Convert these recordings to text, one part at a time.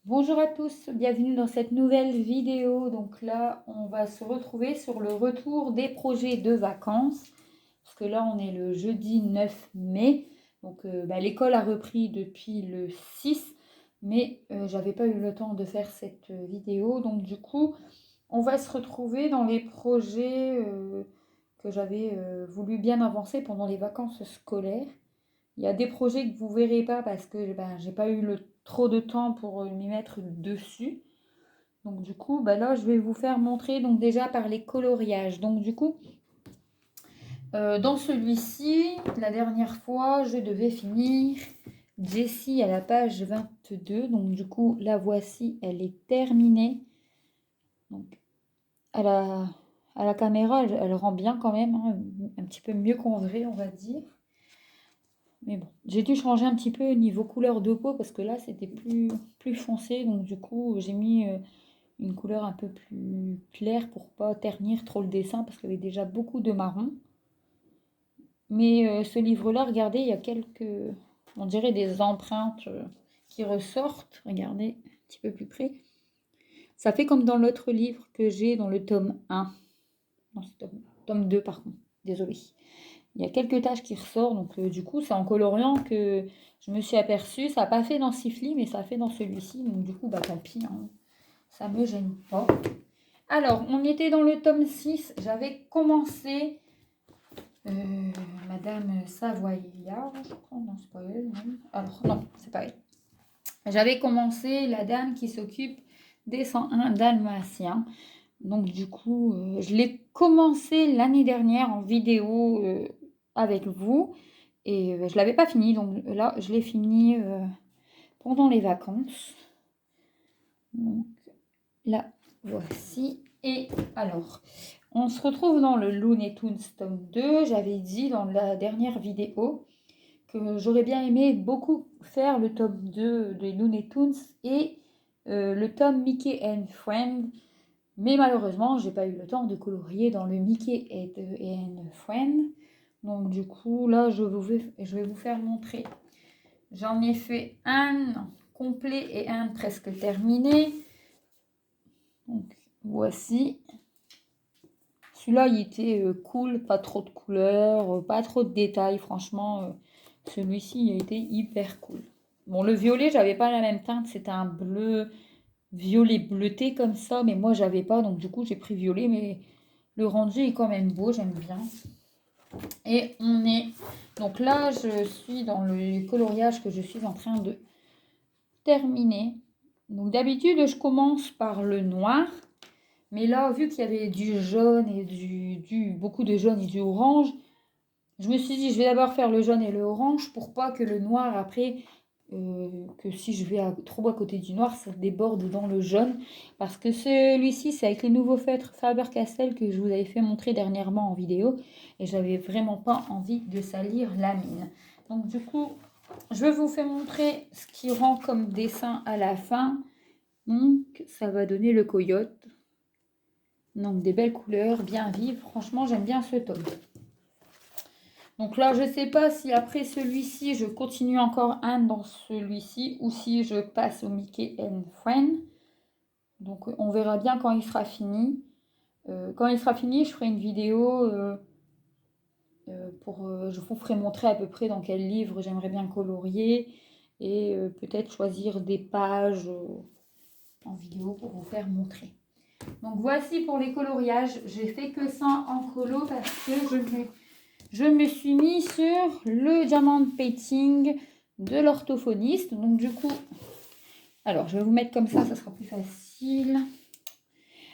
Bonjour à tous, bienvenue dans cette nouvelle vidéo. Donc là, on va se retrouver sur le retour des projets de vacances. Parce que là, on est le jeudi 9 mai. Donc l'école a repris depuis le 6. Mais j'avais pas eu le temps de faire cette vidéo. Donc du coup, on va se retrouver dans les projets que j'avais voulu bien avancer pendant les vacances scolaires. Il y a des projets que vous ne verrez pas parce que j'ai pas eu trop de temps pour m'y mettre dessus. Donc du coup, là, je vais vous faire montrer donc déjà par les coloriages. Donc du coup, dans celui-ci, la dernière fois, je devais finir Jessie à la page 22. Donc du coup, la voici, elle est terminée. Donc à la caméra, elle rend bien quand même, hein, un petit peu mieux qu'en vrai, on va dire. Mais bon, j'ai dû changer un petit peu au niveau couleur de peau parce que là, c'était plus foncé. Donc du coup, j'ai mis une couleur un peu plus claire pour pas ternir trop le dessin parce qu'il y avait déjà beaucoup de marron. Mais ce livre-là, regardez, il y a quelques, on dirait des empreintes qui ressortent. Regardez un petit peu plus près. Ça fait comme dans l'autre livre que j'ai dans le tome 1. Non, c'est tome 2 par contre. Désolée. Il y a quelques taches qui ressortent, donc du coup, c'est en coloriant que je me suis aperçue. Ça n'a pas fait dans Sifli, mais ça a fait dans celui-ci. Donc du coup, tant pis, hein, ça me gêne pas. Alors, on était dans le tome 6. J'avais commencé Madame Savoyard, je crois. Non, c'est pas elle. Non. Alors, non, c'est pas elle. J'avais commencé la dame qui s'occupe des 101 dalmatiens. Donc du coup, je l'ai commencé l'année dernière en vidéo avec vous. Et je ne l'avais pas fini. Donc là, je l'ai fini pendant les vacances. Donc là, voici. Et alors, on se retrouve dans le Looney Tunes tome 2. J'avais dit dans la dernière vidéo que j'aurais bien aimé beaucoup faire le tome 2 des Looney Tunes et le tome Mickey and Friend. Mais malheureusement, j'ai pas eu le temps de colorier dans le Mickey and Friend. Donc du coup, là, je vais vous faire montrer. J'en ai fait un complet et un presque terminé. Donc voici. Celui-là, il était cool, pas trop de couleurs, pas trop de détails. Franchement, celui-ci, il a été hyper cool. Bon, le violet, j'avais pas la même teinte. C'était un bleu violet bleuté comme ça, mais moi j'avais pas, donc du coup j'ai pris violet, mais le rendu est quand même beau, j'aime bien. Et on est, donc là je suis dans le coloriage que je suis en train de terminer. Donc d'habitude je commence par le noir, mais là vu qu'il y avait du jaune et beaucoup de jaune et du orange, je me suis dit je vais d'abord faire le jaune et le orange pour pas que le noir après que si je vais trop à côté du noir, ça déborde dans le jaune. Parce que celui-ci, c'est avec les nouveaux feutres Faber-Castell que je vous avais fait montrer dernièrement en vidéo. Et j'avais vraiment pas envie de salir la mine. Donc du coup, je vais vous faire montrer ce qui rend comme dessin à la fin. Donc ça va donner le coyote. Donc des belles couleurs, bien vives. Franchement, j'aime bien ce tome. Donc là, je ne sais pas si après celui-ci, je continue encore un dans celui-ci ou si je passe au Mickey and Friend. Donc on verra bien quand il sera fini. Quand il sera fini, je ferai une vidéo je vous ferai montrer à peu près dans quel livre j'aimerais bien colorier et peut-être choisir des pages en vidéo pour vous faire montrer. Donc voici pour les coloriages. J'ai fait que ça en colo parce que je me suis mis sur le diamant painting de l'orthophoniste. Donc du coup, alors je vais vous mettre comme ça sera plus facile.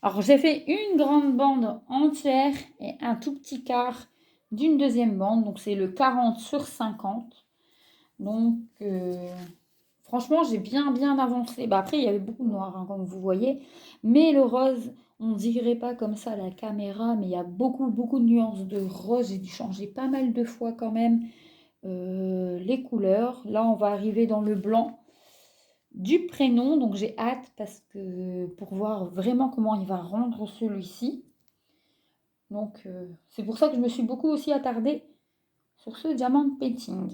Alors j'ai fait une grande bande entière et un tout petit quart d'une deuxième bande. Donc c'est le 40 sur 50. Donc franchement j'ai bien avancé. Après il y avait beaucoup de noir hein, comme vous voyez. Mais le rose, on dirait pas comme ça à la caméra, mais il y a beaucoup de nuances de rose. J'ai dû changer pas mal de fois quand même les couleurs. Là, on va arriver dans le blanc du prénom. Donc, j'ai hâte parce que pour voir vraiment comment il va rendre celui-ci. Donc, c'est pour ça que je me suis beaucoup aussi attardée sur ce diamant painting.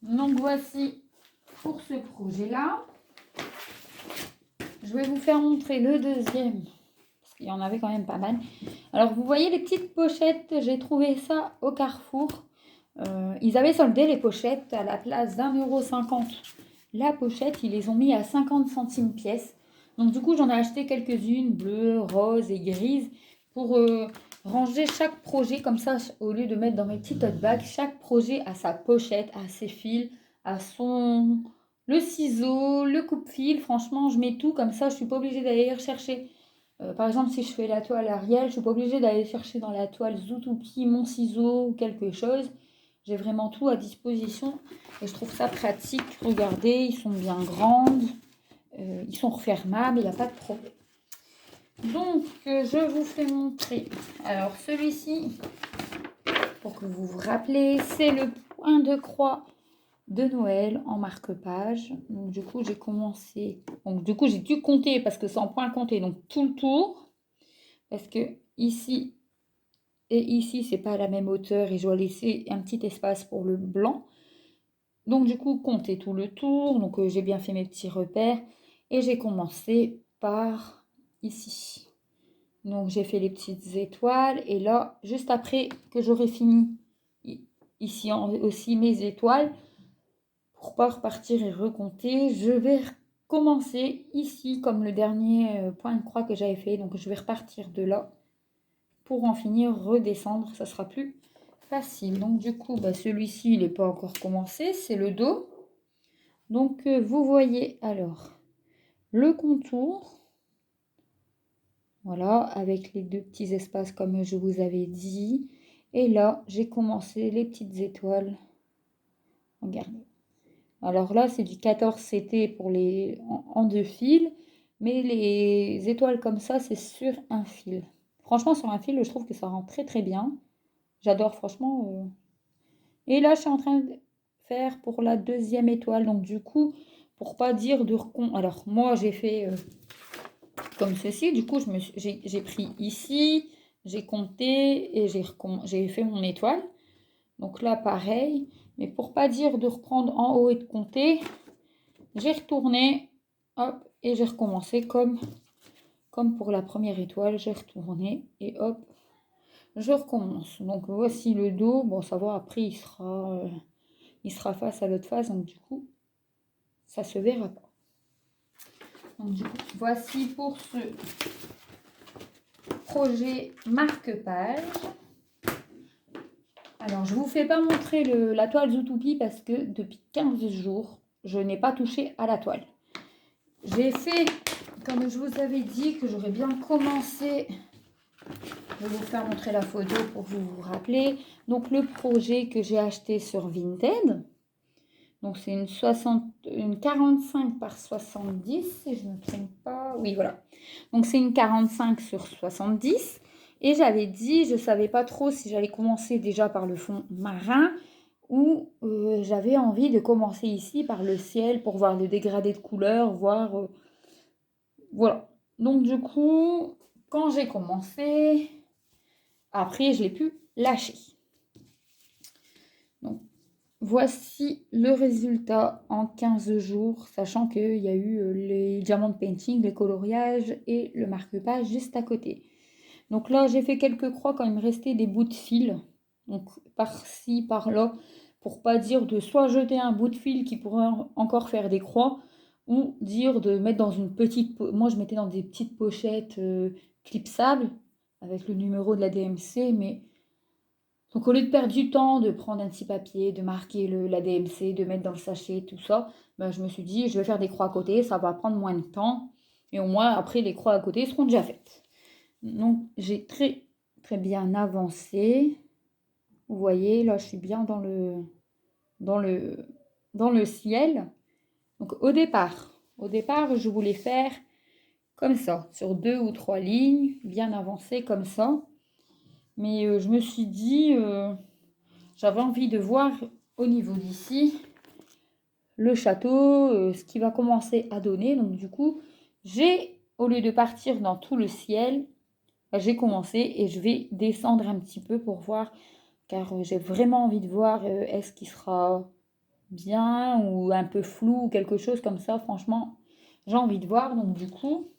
Donc, voici pour ce projet-là. je vais vous faire montrer le deuxième, parce qu'il y en avait quand même pas mal. Alors, vous voyez les petites pochettes, j'ai trouvé ça au Carrefour. Ils avaient soldé les pochettes à la place d'1,50 € la pochette. Ils les ont mis à 50 centimes pièce. Donc, du coup, j'en ai acheté quelques-unes, bleues, roses et grises, pour ranger chaque projet comme ça, au lieu de mettre dans mes petits tote bags. Chaque projet a sa pochette, a ses fils, a le ciseau, le coupe-fil. Franchement, je mets tout comme ça. Je suis pas obligée d'aller rechercher. Par exemple, si je fais la toile Ariel, je suis pas obligée d'aller chercher dans la toile Zootopia mon ciseau ou quelque chose. J'ai vraiment tout à disposition et je trouve ça pratique. Regardez, ils sont bien grandes, ils sont refermables, il n'y a pas de problème. Donc, je vous fais montrer. Alors, celui-ci, pour que vous vous rappelez, c'est le point de croix de Noël en marque-page. Donc, du coup, j'ai commencé. Donc, du coup, j'ai dû compter parce que c'est en point compté. Donc, tout le tour. Parce que ici et ici, c'est pas à la même hauteur et je dois laisser un petit espace pour le blanc. Donc, du coup, compter tout le tour. Donc, j'ai bien fait mes petits repères. Et j'ai commencé par ici. Donc, j'ai fait les petites étoiles. Et là, juste après que j'aurai fini ici aussi mes étoiles, pour pas repartir et recompter, je vais commencer ici comme le dernier point de croix que j'avais fait. Donc, je vais repartir de là pour en finir redescendre. Ça sera plus facile. Donc, du coup, celui-ci, il n'est pas encore commencé. C'est le dos. Donc, vous voyez alors le contour. Voilà, avec les deux petits espaces comme je vous avais dit. Et là, j'ai commencé les petites étoiles. Regardez. Alors là, c'est du 14 CT pour les en deux fils. Mais les étoiles comme ça, c'est sur un fil. Franchement, sur un fil, je trouve que ça rend très très bien. J'adore, franchement. Et là, je suis en train de faire pour la deuxième étoile. Donc, du coup, pour pas dire de recompte. Alors, moi, j'ai fait comme ceci. Du coup, j'ai pris ici, j'ai compté et j'ai fait mon étoile. Donc là, pareil. Mais pour pas dire de reprendre en haut et de compter, j'ai retourné, hop, et j'ai recommencé comme pour la première étoile. J'ai retourné et hop, je recommence. Donc voici le dos. Bon, ça va, après, il sera face à l'autre face. Donc du coup, ça se verra pas. Donc du coup, voici pour ce projet marque-page. Alors, je ne vous fais pas montrer la toile Zootopia parce que depuis 15 jours, je n'ai pas touché à la toile. J'ai fait, comme je vous avais dit, que j'aurais bien commencé. Je vais vous faire montrer la photo pour vous vous rappeler. Donc, le projet que j'ai acheté sur Vinted. Donc, c'est une 45 par 70, si je ne me trompe pas. Oui, voilà. Donc, c'est une 45 sur 70. Et j'avais dit, je ne savais pas trop si j'allais commencer déjà par le fond marin ou j'avais envie de commencer ici par le ciel pour voir le dégradé de couleurs, voir... voilà. Donc, du coup, quand j'ai commencé, après, je l'ai pu lâcher. Donc, voici le résultat en 15 jours, sachant qu'il y a eu les diamants de painting, les coloriages et le marque-page juste à côté. Donc là, j'ai fait quelques croix quand il me restait des bouts de fil. Donc par-ci, par-là, pour pas dire de soit jeter un bout de fil qui pourrait encore faire des croix, ou dire de mettre dans une petite... Moi, je mettais dans des petites pochettes clipsables avec le numéro de la DMC, mais... Donc au lieu de perdre du temps, de prendre un petit papier, de marquer la DMC, de mettre dans le sachet, tout ça, je me suis dit, je vais faire des croix à côté, ça va prendre moins de temps. Et au moins, après, les croix à côté seront déjà faites. Donc, j'ai très, très bien avancé. Vous voyez, là, je suis bien dans le ciel. Donc, au départ, je voulais faire comme ça, sur 2 ou 3 lignes, bien avancé comme ça. Mais je me suis dit, j'avais envie de voir au niveau d'ici le château, ce qui va commencer à donner. Donc, du coup, au lieu de partir dans tout le ciel, j'ai commencé et je vais descendre un petit peu pour voir, car j'ai vraiment envie de voir est-ce qu'il sera bien ou un peu flou ou quelque chose comme ça. Franchement, j'ai envie de voir. Donc du coup,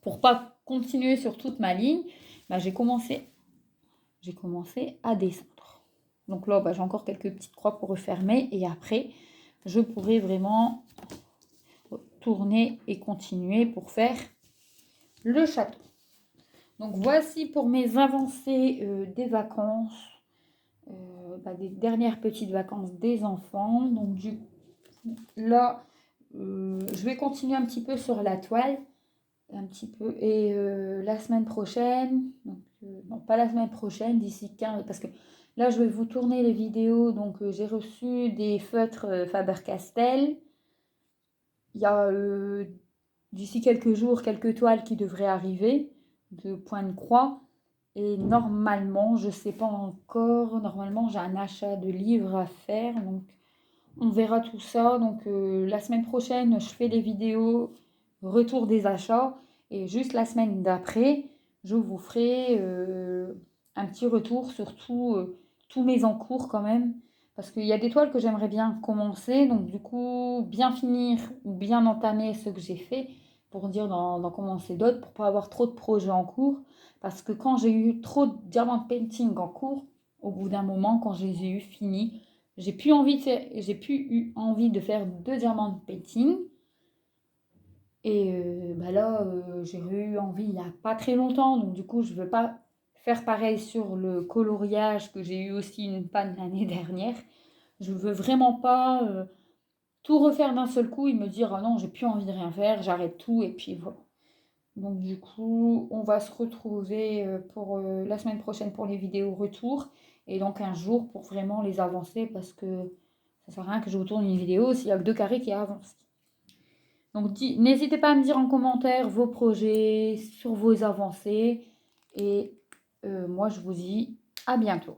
pour pas continuer sur toute ma ligne, bah, j'ai commencé à descendre. Donc là, bah, j'ai encore quelques petites croix pour refermer et après, je pourrai vraiment tourner et continuer pour faire le château. Donc voici pour mes avancées des vacances, des dernières petites vacances des enfants. Donc du coup, là, je vais continuer un petit peu sur la toile, un petit peu. Et la semaine prochaine, donc, non pas la semaine prochaine, d'ici 15, parce que là je vais vous tourner les vidéos. Donc j'ai reçu des feutres Faber-Castell. Il y a d'ici quelques jours quelques toiles qui devraient arriver de point de croix. Et normalement, je ne sais pas encore, normalement j'ai un achat de livres à faire. Donc on verra tout ça. Donc la semaine prochaine, je fais les vidéos retour des achats. Et juste la semaine d'après, je vous ferai un petit retour sur tous mes encours quand même. Parce qu'il y a des toiles que j'aimerais bien commencer. Donc du coup, bien finir ou bien entamer ce que j'ai fait pour dire d'en commencer d'autres, pour pas avoir trop de projets en cours. Parce que quand j'ai eu trop de diamant painting en cours, au bout d'un moment, quand je les ai eu finis, j'ai plus eu envie de faire 2 diamant painting. Et là, j'ai eu envie il n'y a pas très longtemps. Donc du coup, je ne veux pas faire pareil sur le coloriage, que j'ai eu aussi une panne l'année dernière. Je ne veux vraiment pas tout refaire d'un seul coup et me dire, ah non, j'ai plus envie de rien faire, j'arrête tout et puis voilà. Donc du coup, on va se retrouver pour la semaine prochaine pour les vidéos retour et donc un jour pour vraiment les avancer parce que ça sert à rien que je vous tourne une vidéo s'il n'y a que 2 carrés qui avancent. Donc n'hésitez pas à me dire en commentaire vos projets, sur vos avancées et moi je vous dis à bientôt.